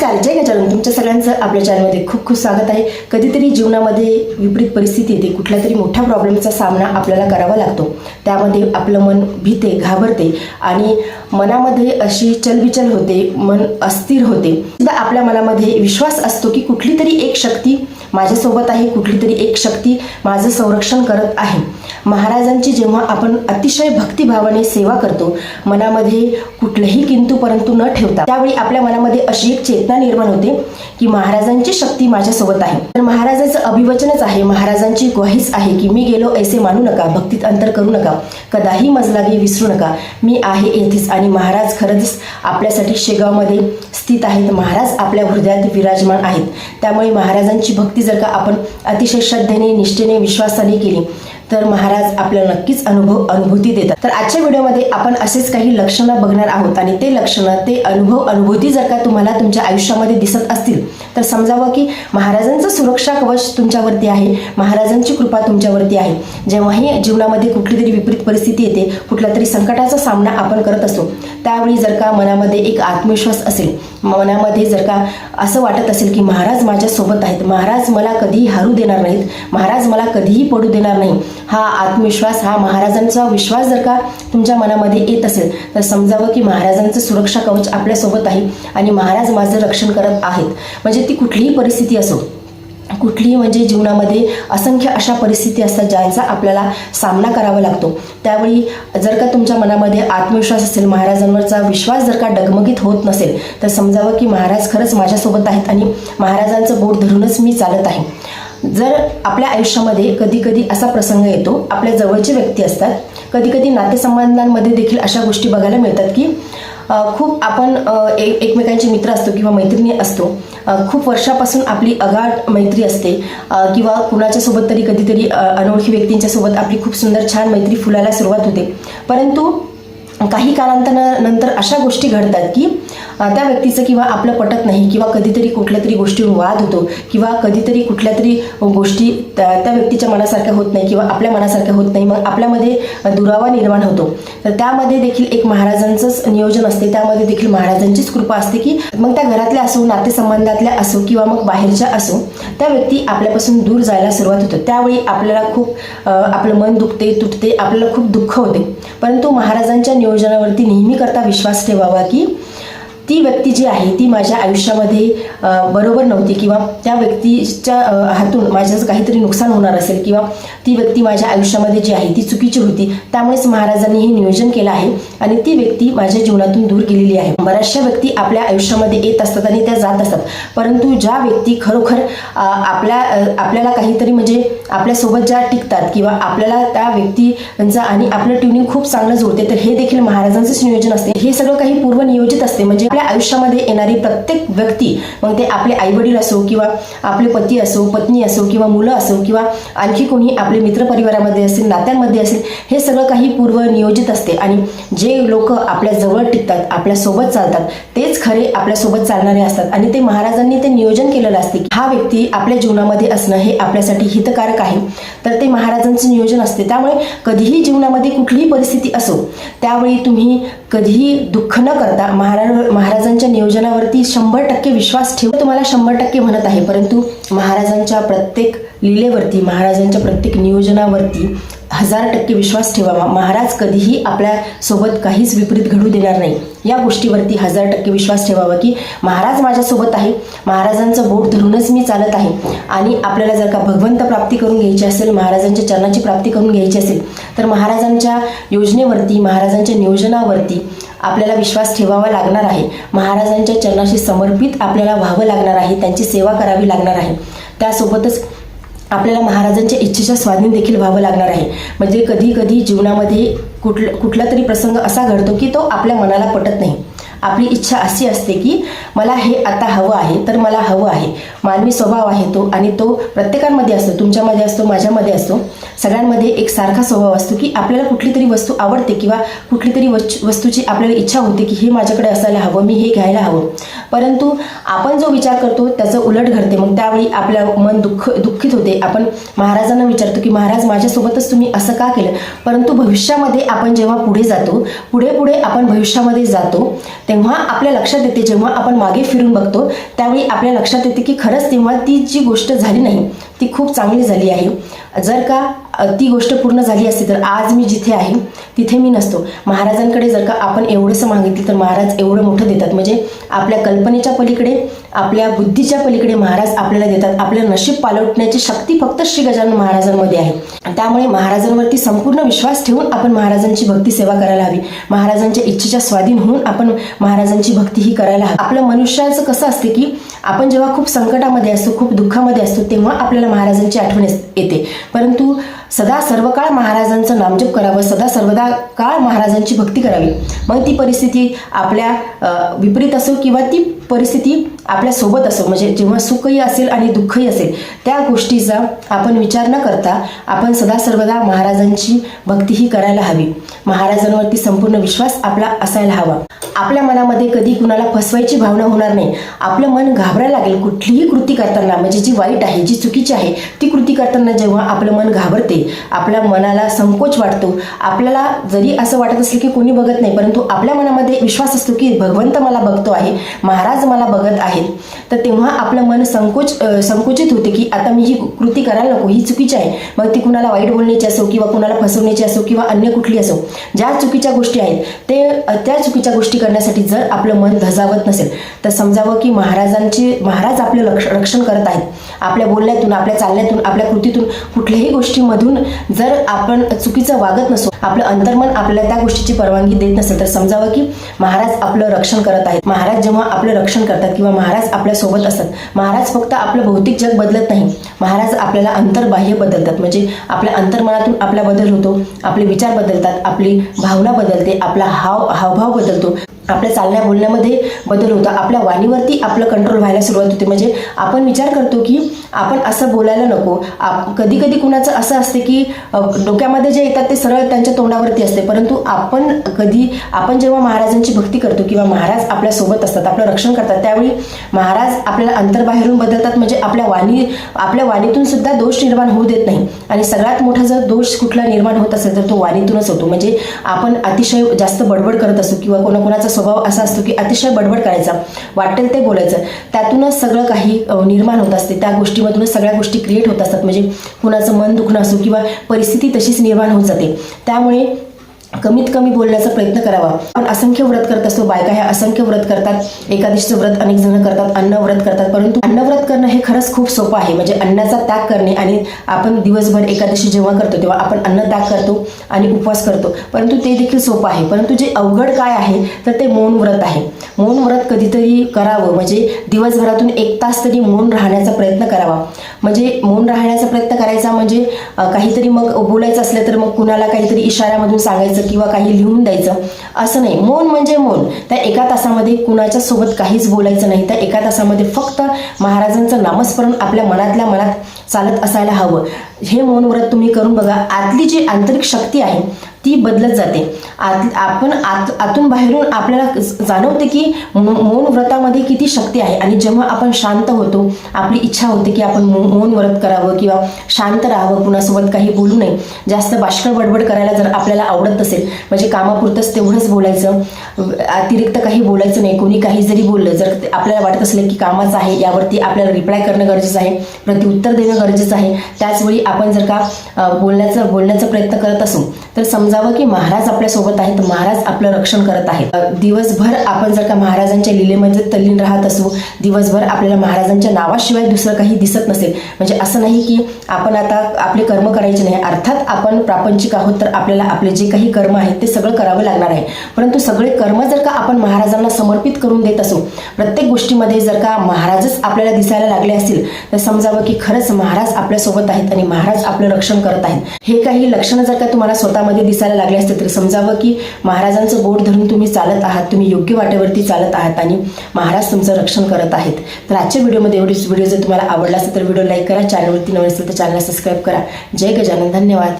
नमस्कार, जय गजानन. तुमच्या सगळ्यांचं आपल्या चॅनलमध्ये खूप खूप स्वागत आहे. कधीतरी जीवनामध्ये विपरीत परिस्थिती येते, कुठल्या तरी मोठ्या प्रॉब्लेमचा सामना आपल्याला करावा लागतो. त्यामध्ये आपलं मन भीते, घाबरते आणि मनामध्ये अशी चलबिचल होते, मन अस्थिर होते. सुद्धा आपल्या मनामध्ये विश्वास असतो की कुठली तरी एक शक्ती माझ्यासोबत आहे, कुठली तरी एक शक्ती माझं संरक्षण करत आहे. महाराजांची जेव्हा आपण अतिशय भक्तिभावाने सेवा करतो, मनामध्ये कुठलंही किंतु परंतु न ठेवता, त्यावेळी आपल्या मनामध्ये अशी एक चेतना निर्माण होते की महाराजांची शक्ती माझ्यासोबत आहे. तर महाराजांचं अभिवचनच आहे, महाराजांची ग्वाहीच आहे की मी गेलो ऐसे मानू नका, भक्तीत अंतर करू नका, कदाही मजलागी विसरू नका, मी आहे येथेच. आणि महाराज खरंच आपल्यासाठी शेगावमध्ये स्थित आहेत, महाराज आपल्या हृदयात विराजमान आहेत. त्यामुळे महाराजांची भक्ती जर का आपण अतिशय श्रद्धेने, निष्ठेने, विश्वासाने केली तर महाराज आपल्याला नक्कीच अनुभूती देतात. तर आजच्या व्हिडिओमध्ये आपण असेच काही लक्षणं बघणार आहोत आणि ते लक्षणं, ते अनुभूती जर का तुम्हाला तुमच्या आयुष्यामध्ये दिसत असतील तर समजावं की महाराजांचं सुरक्षा कवच तुमच्यावरती आहे, महाराजांची कृपा तुमच्यावरती आहे. जेव्हाही जीवनामध्ये कुठली तरी विपरीत परिस्थिती येते, कुठल्या तरी संकटाचा सामना आपण करत असतो, त्यावेळी जर का मनामध्ये एक आत्मविश्वास असेल, मनामध्ये जर का असं वाटत असेल की महाराज माझ्यासोबत आहेत, महाराज मला कधीही हारू देणार नाहीत, महाराज मला कधीही पडू देणार नाही, हा आत्मविश्वास, हा महाराजांचा विश्वास जर का तुमच्या मनामध्ये येत असेल तर समजावं की महाराजांचं सुरक्षा कवच आपल्यासोबत आहे आणि महाराज माझं रक्षण करत आहेत. म्हणजे ती कुठलीही परिस्थिती असो, कुठलीही म्हणजे जीवनामध्ये असंख्य अशा परिस्थिती असतात ज्यांचा आपल्याला सामना करावा लागतो. त्यावेळी जर का तुमच्या मनामध्ये आत्मविश्वास असेल, महाराजांवरचा विश्वास जर का डगमगीत होत नसेल तर समजावं की महाराज खरंच माझ्यासोबत आहेत आणि महाराजांचं बोट धरूनच मी चालत आहे. जर आपल्या आयुष्यामध्ये कधी कधी असा प्रसंग येतो, आपल्या जवळचे व्यक्ती असतात, कधी कधी नातेसंबंधांमध्ये देखील अशा गोष्टी बघायला मिळतात की खूप आपण एकमेकांचे मित्र असतो किंवा मैत्रिणी असतो, खूप वर्षापासून आपली अगाढ मैत्री असते किंवा कुणाच्या सोबत तरी कधीतरी अनोळखी व्यक्तींच्या सोबत आपली खूप सुंदर छान मैत्री फुलायला सुरुवात होते. परंतु काही कालांतरानंतर अशा गोष्टी घडतात की त्या व्यक्तीचं किंवा आपलं पटत नाही किंवा कधीतरी कुठल्या तरी गोष्टीवर वाद होतो किंवा कधीतरी कुठल्या तरी गोष्टी त्या व्यक्तीच्या मनासारख्या होत नाही किंवा आपल्या मनासारख्या होत नाही, मग आपल्यामध्ये दुरावा निर्माण होतो. तर त्यामध्ये देखील एक महाराजांचंच नियोजन असते, त्यामध्ये देखील महाराजांचीच कृपा असते की मग त्या घरातल्या असो, नातेसंबंधातल्या असो किंवा मग बाहेरच्या असो, त्या व्यक्ती आपल्यापासून दूर जायला सुरुवात होते. त्यावेळी आपल्याला खूप आपलं मन दुखते, तुटते, आपल्याला खूप दुःख होते. परंतु महाराजांच्या नियोजनावरती नेहमी करता विश्वास ठेवावा की ती व्यक्ती जी आहे ती माझ्या आयुष्यामध्ये बरोबर नव्हती किंवा त्या व्यक्तीच्या हातून माझ्याचं काहीतरी नुकसान होणार असेल किंवा ती व्यक्ती माझ्या आयुष्यामध्ये जी आहे ती चुकीची होती, त्यामुळेच महाराजांनी हे नियोजन केलं आहे आणि ती व्यक्ती माझ्या जीवनातून दूर गेलेली आहे. बऱ्याचशा व्यक्ती आपल्या आयुष्यामध्ये येत असतात आणि त्या जात असतात, परंतु ज्या व्यक्ती खरोखर आपल्याला काहीतरी म्हणजे आपल्यासोबत ज्या टिकतात किंवा आपल्याला त्या व्यक्तींचा आणि आपलं ट्युनिंग खूप चांगलं जुळते, तर हे देखील महाराजांचंच नियोजन असते. हे सगळं काही पूर्वनियोजित असते. म्हणजे आपल्या आयुष्यामध्ये येणारी प्रत्येक व्यक्ती, मग ते आपले आईवडील असो किंवा आपले पती असो, पत्नी असो किंवा मुलं असो किंवा आणखी कोणी आपले मित्रपरिवारामध्ये असेल, नात्यांमध्ये असेल, हे सगळं काही पूर्वनियोजित असते. आणि जे लोक आपल्या जवळ टिकतात, आपल्यासोबत चालतात, तेच खरे आपल्यासोबत चालणारे असतात. आणि ते महाराजांनी ते नियोजन केलेलं असते की हा व्यक्ती आपल्या जीवनामध्ये असणं हे आपल्यासाठी हितकारक आहे, तर ते महाराजांचं नियोजन असते. त्यामुळे कधीही जीवनामध्ये कुठलीही परिस्थिती असो, त्यावेळी तुम्ही कधीही दुःख न करता महाराजांच्या नियोजनावरती 100% विश्वास ठेवा. तुम्हाला 100% म्हणत आहे, परंतु महाराजांच्या प्रत्येक लीलेवरती, महाराजांच्या प्रत्येक नियोजनावरती 1000% विश्वास ठेवावा. महाराज कधीही आपल्या सोबत काहीच विपरीत घडू देणार नाही, या गोष्टीवरती 1000% विश्वास ठेवावा की महाराज माझ्यासोबत आहे, महाराजांचं बोट धरूनच मी चालत आहे. आणि आपल्याला जर का भगवंत प्राप्ती करून घ्यायची असेल, महाराजांच्या चरणाची प्राप्ती करून घ्यायची असेल, तर महाराजांच्या योजनेवरती, महाराजांच्या नियोजनावरती आपल्याला विश्वास ठेवावा लागणार आहे. महाराजांच्या चरणाशी समर्पित आपल्याला व्हावं लागणार आहे, त्यांची सेवा करावी लागणार आहे. त्यासोबतच आपल्याला महाराजांच्या इच्छेच्या स्वाधीन देखील व्हावं लागणार आहे. म्हणजे कधी कधी जीवनामध्ये कुठला तरी प्रसंग असा घडतो की तो आपल्या मनाला पटत नाही. आपली इच्छा अशी असते की मला हे आता हवं आहे, तर मला हवं आहे. मानवी स्वभाव आहे तो, आणि तो प्रत्येकामध्ये असतो, तुमच्यामध्ये असतो, माझ्यामध्ये असतो, सगळ्यांमध्ये एक सारखा स्वभाव असतो की आपल्याला कुठली तरी वस्तू आवडते किंवा कुठली तरी वस्तूची आपल्याला इच्छा होते की हे माझ्याकडे असायला हवं, मी हे घ्यायला हवं. परंतु आपण जो विचार करतो त्याचं उलट घडते. मग त्यावेळी आपलं मन दुःखित होते. आपण महाराजांना विचारतो की महाराज माझ्यासोबतच तुम्ही असं का केलं. परंतु भविष्यामध्ये आपण जेव्हा पुढे जातो, पुढे आपण भविष्यामध्ये जातो, तेव्हा आपल्या लक्षात येते, जेव्हा आपण मागे फिरून बघतो त्यावेळी आपल्या लक्षात येते की खरंच तेव्हा ती जी गोष्ट झाली नाही ती खूप चांगली झाली आहे. जर का ती गोष्ट पूर्ण झाली असती तर आज मी जिथे आहे तिथे मी नसतो. महाराजांकडे जर का आपण एवढंसं मागितलं तर महाराज एवढं मोठं देतात. म्हणजे आपल्या कल्पनेच्या पलीकडे, आपल्या बुद्धीच्या पलीकडे महाराज आपल्याला देतात. आपल्या नशीब पालटण्याची शक्ती फक्त श्री गजानन महाराजांमध्ये आहे. त्यामुळे महाराजांवरती संपूर्ण विश्वास ठेवून आपण महाराजांची भक्ती सेवा करायला हवी. महाराजांच्या इच्छेच्या स्वाधीन होऊन आपण महाराजांची भक्ती ही करायला हवी. आपलं मनुष्याचं कसं असते की आपण जेव्हा खूप संकटामध्ये असतो, खूप दुःखामध्ये असतो, तेव्हा आपल्याला महाराजांची आठवण येते. परंतु सदा सर्व काळ महाराजांचं नामजप करावं, सदा सर्वदा काळ महाराजांची भक्ती करावी. मग ती परिस्थिती आपल्या विपरीत असो किंवा ती परिस्थिती आपल्या सोबत असो, म्हणजे जेव्हा सुखही असेल आणि दुःखही असेल, त्या गोष्टीचा आपण विचार न करता आपण सदा सर्वदा महाराजांची भक्ती ही करायला हवी. महाराजांवरती संपूर्ण विश्वास आपला असायला हवा. आपल्या मनामध्ये कधी कुणाला फसवायची भावना होणार नाही. आपलं मन घाबरायला लागेल कुठलीही कृती करताना, म्हणजे जी वाईट आहे, जी चुकीची आहे ती कृती करताना जेव्हा आपलं मन घाबरते, आपल्या मनाला संकोच वाटतो, आपल्याला जरी असं वाटत असेल की कोणी बघत नाही, परंतु आपल्या मनामध्ये विश्वास असतो की भगवंत मला बघतो आहे, महाराज मला बघत आहेत, तर तेव्हा आपलं मन संकुचित होते की आता मी ही कृती करायला नको, ही चुकीची आहे. मग ती कुणाला वाईट बोलण्याची असो किंवा कुणाला फसवण्याची असो किंवा अन्य कुठली असो, ज्या चुकीच्या गोष्टी आहेत त्या चुकीच्या गोष्टी करण्यासाठी जर आपलं मन धजावत नसेल तर समजावं की महाराज आपले रक्षण करत आहेत. आपल्या बोलण्यातून, आपल्या चालण्यातून, आपल्या कृतीतून, कुठल्याही गोष्टीमधून जर आपण चुकीचं वागत नसो, आपलं अंतर्मन आपल्याला त्या गोष्टीची परवानगी देत नसेल तर समजावं की महाराज आपलं रक्षण करत आहेत. महाराज जेव्हा आपलं रक्षण करतात किंवा महाराज आपल्या सोबत असतात, महाराज फक्त आपलं भौतिक जग बदलत नाही, महाराज आपल्याला अंतर्बाह्य बदलतात. म्हणजे आपल्या अंतर्मनातून आपला बदल होतो, आपले विचार बदलतात, आपली भावना बदलते, आपला हावभाव बदलतो, आपल्या चालण्या बोलण्यामध्ये बदल होता, आपल्या वाणीवरती आपलं कंट्रोल व्हायला सुरुवात होते. म्हणजे आपण विचार करतो की आपण असं बोलायला नको. कधी कधी कुणाचं असं असते की डोक्यामध्ये जे येतात ते सरळ त्यांच्या तोंडावरती असते, परंतु आपण जेव्हा महाराजांची भक्ती करतो किंवा महाराज आपल्या सोबत असतात, आपलं रक्षण करतात, त्यावेळी महाराज आपल्याला अंतर्बाहेरून बदलतात. म्हणजे आपल्या वाणीतून सुद्धा दोष निर्माण होऊ देत नाही. आणि सगळ्यात मोठा जर दोष कुठला निर्माण होत असेल तर तो वाणीतूनच होतो. म्हणजे आपण अतिशय जास्त बडबड करत असतो किंवा कोणाचा स्वभाव असा असतो की अतिशय बडबड करायचा, वाटेल ते बोलायचं, त्यातूनच सगळं काही निर्माण होत असते. त्या गोष्टीमधूनच सगळ्या गोष्टी क्रिएट होत असतात. म्हणजे कुणाचं मन दुखणं असो किंवा परिस्थिती तशीच निर्माण होत जाते. त्यामुळे कमीत कमी बोलण्याचा प्रयत्न करावा. आपण असंख्य व्रत करत असतो, बायका ह्या असंख्य व्रत करतात, एकादशीचं व्रत अनेक जण करतात, अन्न व्रत करतात, परंतु अन्न व्रत करणं हे खरंच खूप सोपं आहे. म्हणजे अन्नाचा त्याग करणे, आणि आपण दिवसभर एकादशी जेव्हा करतो तेव्हा आपण अन्न त्याग करतो आणि उपवास करतो, परंतु ते देखील सोपं आहे. परंतु जे अवघड काय आहे तर ते मौन व्रत आहे. मौन व्रत कधीतरी करावं, म्हणजे दिवसभरातून 1 तास तरी मौन राहण्याचा प्रयत्न करावा. म्हणजे मौन राहण्याचा प्रयत्न करायचा म्हणजे काहीतरी मग बोलायचं असलं तर मग कुणाला काहीतरी इशाऱ्यामधून सांगायचं किंवा काही लिहून द्यायचं असं नाही. मौन म्हणजे मौन. त्या 1 तासामध्ये कुणाच्या सोबत काहीच बोलायचं नाही. त्या 1 तासामध्ये फक्त महाराजांचं नामस्मरण आपल्या मनातल्या मनात चालत असायला हवं. हे मौन व्रत तुम्ही करून बघा. आतली जी आंतरिक शक्ती आहे ती बदलत जाते. आपण आतून बाहेरून आपल्याला जाणवते की मौन व्रतामध्ये किती शक्ती आहे. आणि जेव्हा आपण शांत होतो, आपली इच्छा होते की आपण मौन व्रत करावं किंवा शांत राहावं, कुणासोबत काही बोलू नये, जास्त बाष्कळ बडबड करायला जर आपल्याला आवडत असेल, म्हणजे कामापुरतंच तेवढंच बोलायचं, अतिरिक्त काही बोलायचं नाही. कोणी काही जरी बोललं, जर आपल्याला वाटत असलं की कामाचं आहे, यावरती आपल्याला रिप्लाय करणं गरजेचं आहे, प्रत्युत्तर देणं गरजेचं आहे, त्याचवेळी आपण जर का बोलण्याचा प्रयत्न करत असू तर समजावं की महाराज आपल्या सोबत आहेत, महाराज आपलं रक्षण करत आहेत. दिवसभर आपण जर का महाराजांच्या लीलेमध्ये तल्लीन राहत असू, दिवसभर आपल्याला महाराजांच्या नावाशिवाय दुसरं काही दिसत नसेल, म्हणजे असं नाही की आपण आता आपले कर्म करायचे नाही. अर्थात आपण प्रापंचिक आहोत तर आपल्याला आपले जे काही कर्म आहेत ते सगळं करावं लागणार आहे, परंतु सगळे कर्म जर का आपण महाराजांना समर्पित करून देत असू, प्रत्येक गोष्टीमध्ये जर का महाराजच आपल्याला दिसायला लागले असतील तर समजावं की खरंच महाराज आपल्या सोबत आहेत आणि महाराज आपलं रक्षण करत आहेत. हे काही लक्षणं जर का तुम्हाला स्वतःमध्ये दिसायला लागले असते तर समजावं की महाराजांचं बोट धरून तुम्ही चालत आहात, तुम्ही योग्य वाटेवरती चालत आहात आणि महाराज तुमचं रक्षण करत आहेत. तर आजच्या व्हिडिओमध्ये एवढीच. व्हिडिओ जर तुम्हाला आवडला असेल तर व्हिडिओ लाईक करा, चॅनलवरती नवीन असेल तर चॅनलला सबस्क्राईब करा. जय गजानन. धन्यवाद.